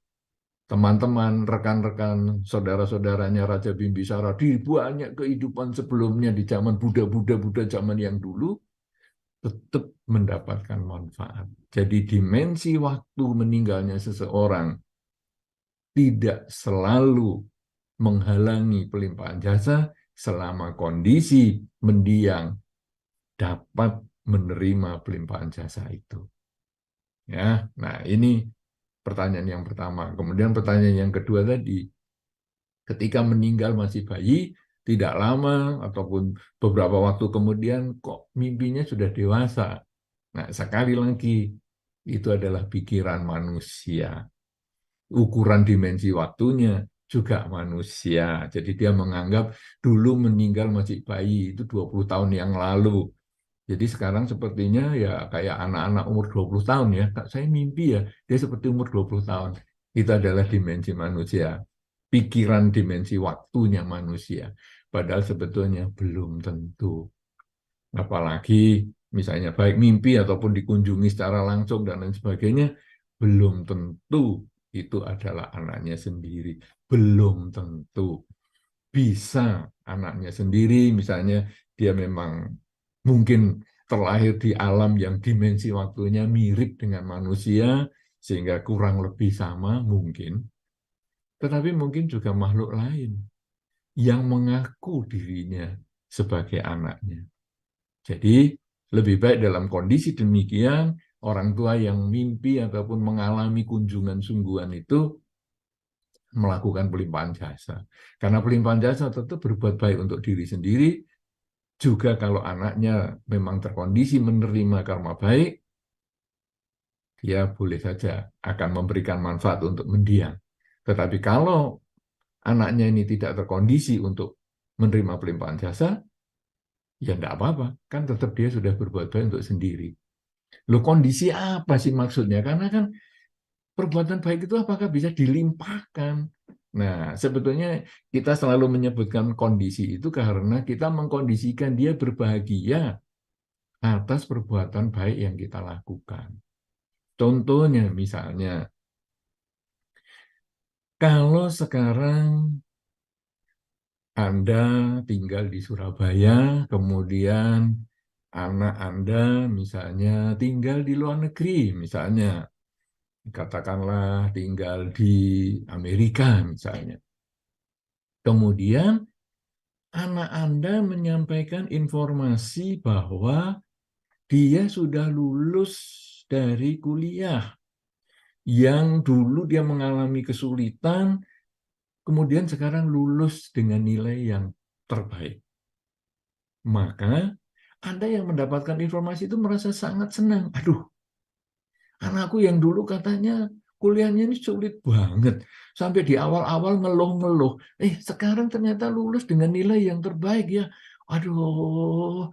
teman-teman, rekan-rekan, saudara-saudaranya Raja Bimbisara di banyak kehidupan sebelumnya di zaman Buddha zaman yang dulu, tetap mendapatkan manfaat. Jadi dimensi waktu meninggalnya seseorang tidak selalu menghalangi pelimpahan jasa selama kondisi mendiang dapat menerima pelimpahan jasa itu. Ya, nah ini pertanyaan yang pertama. Kemudian pertanyaan yang kedua tadi, ketika meninggal masih bayi, tidak lama ataupun beberapa waktu kemudian kok mimpinya sudah dewasa. Nah, sekali lagi itu adalah pikiran manusia. Ukuran dimensi waktunya juga manusia. Jadi dia menganggap dulu meninggal masih bayi, itu 20 tahun yang lalu. Jadi sekarang sepertinya ya kayak anak-anak umur 20 tahun ya. Saya mimpi ya, dia seperti umur 20 tahun. Itu adalah dimensi manusia. Pikiran dimensi waktunya manusia. Padahal sebetulnya belum tentu. Apalagi misalnya baik mimpi ataupun dikunjungi secara langsung dan lain sebagainya, belum tentu itu adalah anaknya sendiri. Belum tentu. Bisa anaknya sendiri, misalnya dia memang mungkin terlahir di alam yang dimensi waktunya mirip dengan manusia, sehingga kurang lebih sama mungkin. Tetapi mungkin juga makhluk lain yang mengaku dirinya sebagai anaknya. Jadi lebih baik dalam kondisi demikian, orang tua yang mimpi ataupun mengalami kunjungan sungguhan itu melakukan pelimpahan jasa. Karena pelimpahan jasa tetap berbuat baik untuk diri sendiri, juga kalau anaknya memang terkondisi menerima karma baik, dia boleh saja akan memberikan manfaat untuk mendiang. Tetapi kalau anaknya ini tidak terkondisi untuk menerima pelimpahan jasa, ya enggak apa-apa, kan tetap dia sudah berbuat baik untuk sendiri. Loh, kondisi apa sih maksudnya? Karena kan perbuatan baik itu apakah bisa dilimpahkan? Nah, sebetulnya kita selalu menyebutkan kondisi itu karena kita mengkondisikan dia berbahagia atas perbuatan baik yang kita lakukan. Contohnya misalnya, kalau sekarang Anda tinggal di Surabaya, kemudian anak Anda misalnya tinggal di luar negeri, misalnya katakanlah tinggal di Amerika misalnya. Kemudian anak Anda menyampaikan informasi bahwa dia sudah lulus dari kuliah yang dulu dia mengalami kesulitan, kemudian sekarang lulus dengan nilai yang terbaik. Maka Anda yang mendapatkan informasi itu merasa sangat senang. Aduh, anakku yang dulu katanya kuliahnya ini sulit banget. Sampai di awal-awal ngeluh-ngeluh. Sekarang ternyata lulus dengan nilai yang terbaik ya. Aduh,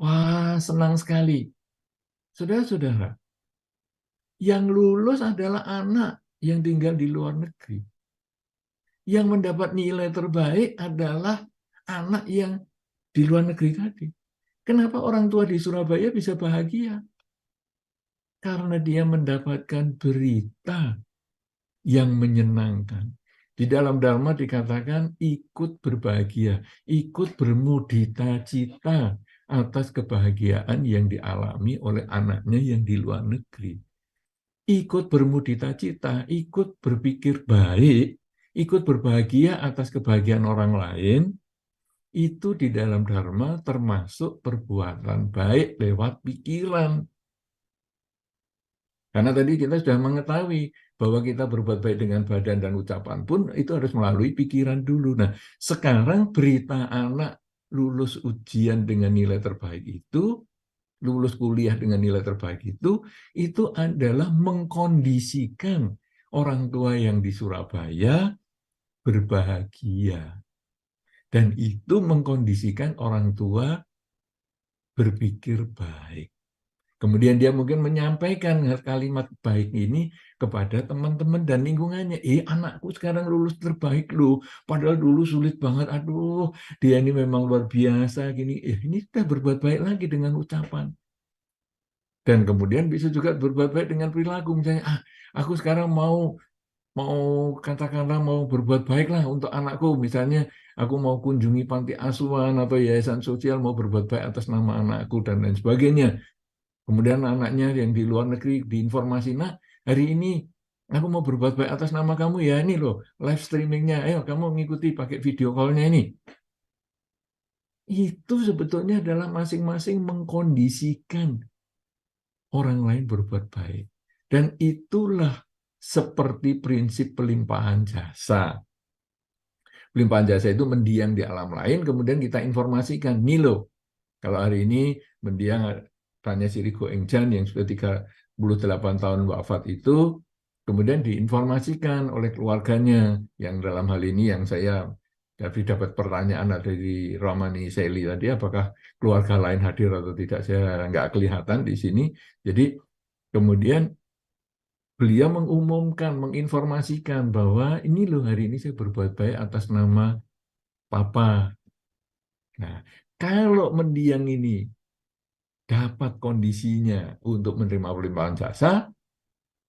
wah senang sekali. Saudara-saudara, yang lulus adalah anak yang tinggal di luar negeri. Yang mendapat nilai terbaik adalah anak yang di luar negeri tadi. Kenapa orang tua di Surabaya bisa bahagia? Karena dia mendapatkan berita yang menyenangkan. Di dalam Dharma dikatakan ikut berbahagia, ikut bermudita cita atas kebahagiaan yang dialami oleh anaknya yang di luar negeri. Ikut bermudita cita, ikut berpikir baik, ikut berbahagia atas kebahagiaan orang lain, itu di dalam Dharma termasuk perbuatan baik lewat pikiran. Karena tadi kita sudah mengetahui bahwa kita berbuat baik dengan badan dan ucapan pun itu harus melalui pikiran dulu. Nah, sekarang berita anak lulus ujian dengan nilai terbaik itu, lulus kuliah dengan nilai terbaik itu adalah mengkondisikan orang tua yang di Surabaya berbahagia. Dan itu mengkondisikan orang tua berpikir baik. Kemudian dia mungkin menyampaikan kalimat baik ini kepada teman-teman dan lingkungannya. Anakku sekarang lulus terbaik loh. Padahal dulu sulit banget. Aduh, dia ini memang luar biasa. Gini, ini sudah berbuat baik lagi dengan ucapan. Dan kemudian bisa juga berbuat baik dengan perilaku. Misalnya, aku sekarang mau katakanlah mau berbuat baiklah untuk anakku. Misalnya, aku mau kunjungi panti asuhan atau yayasan sosial, mau berbuat baik atas nama anakku dan lain sebagainya. Kemudian anaknya yang di luar negeri diinformasi, nah hari ini aku mau berbuat baik atas nama kamu ya, ini loh live streamingnya, ayo kamu mengikuti pakai video call-nya ini. Itu sebetulnya adalah masing-masing mengkondisikan orang lain berbuat baik. Dan itulah seperti prinsip pelimpahan jasa. Pelimpahan jasa itu mendiang di alam lain, kemudian kita informasikan, nih loh, kalau hari ini mendiang tanya si Rigo Engjan yang sudah 38 tahun wafat itu, kemudian diinformasikan oleh keluarganya, yang dalam hal ini yang saya dapat pertanyaan dari Ramani Seli tadi, apakah keluarga lain hadir atau tidak, saya nggak kelihatan di sini. Jadi kemudian beliau mengumumkan, menginformasikan bahwa ini loh hari ini saya berbuat baik atas nama Papa. Nah, kalau mendiang ini dapat kondisinya untuk menerima pelimpahan jasa,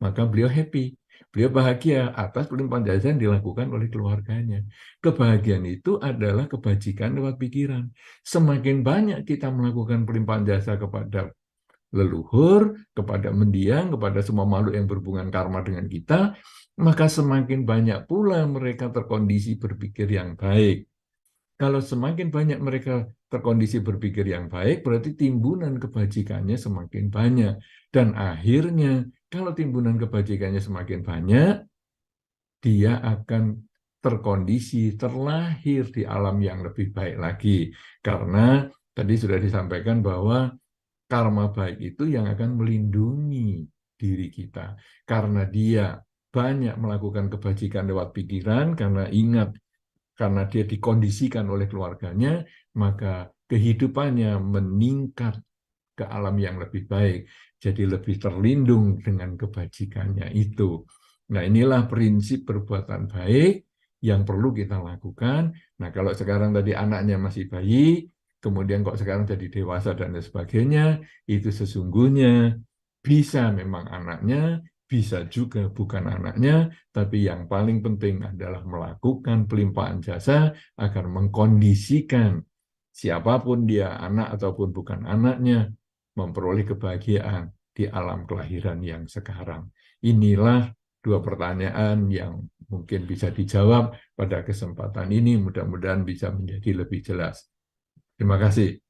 maka beliau happy. Beliau bahagia atas pelimpahan jasa yang dilakukan oleh keluarganya. Kebahagiaan itu adalah kebajikan lewat pikiran. Semakin banyak kita melakukan pelimpahan jasa kepada leluhur, kepada mendiang, kepada semua makhluk yang berhubungan karma dengan kita, maka semakin banyak pula mereka terkondisi berpikir yang baik. Kalau semakin banyak mereka terkondisi berpikir yang baik, berarti timbunan kebajikannya semakin banyak. Dan akhirnya, kalau timbunan kebajikannya semakin banyak, dia akan terkondisi, terlahir di alam yang lebih baik lagi. Karena tadi sudah disampaikan bahwa karma baik itu yang akan melindungi diri kita. Karena dia banyak melakukan kebajikan lewat pikiran, karena ingat, karena dia dikondisikan oleh keluarganya, maka kehidupannya meningkat ke alam yang lebih baik. Jadi lebih terlindung dengan kebajikannya itu. Nah, inilah prinsip perbuatan baik yang perlu kita lakukan. Nah, kalau sekarang tadi anaknya masih bayi, kemudian kok sekarang jadi dewasa dan lain sebagainya, itu sesungguhnya bisa memang anaknya, bisa juga bukan anaknya, tapi yang paling penting adalah melakukan pelimpahan jasa agar mengkondisikan siapapun dia, anak ataupun bukan anaknya, memperoleh kebahagiaan di alam kelahiran yang sekarang. Inilah dua pertanyaan yang mungkin bisa dijawab pada kesempatan ini, mudah-mudahan bisa menjadi lebih jelas. Terima kasih.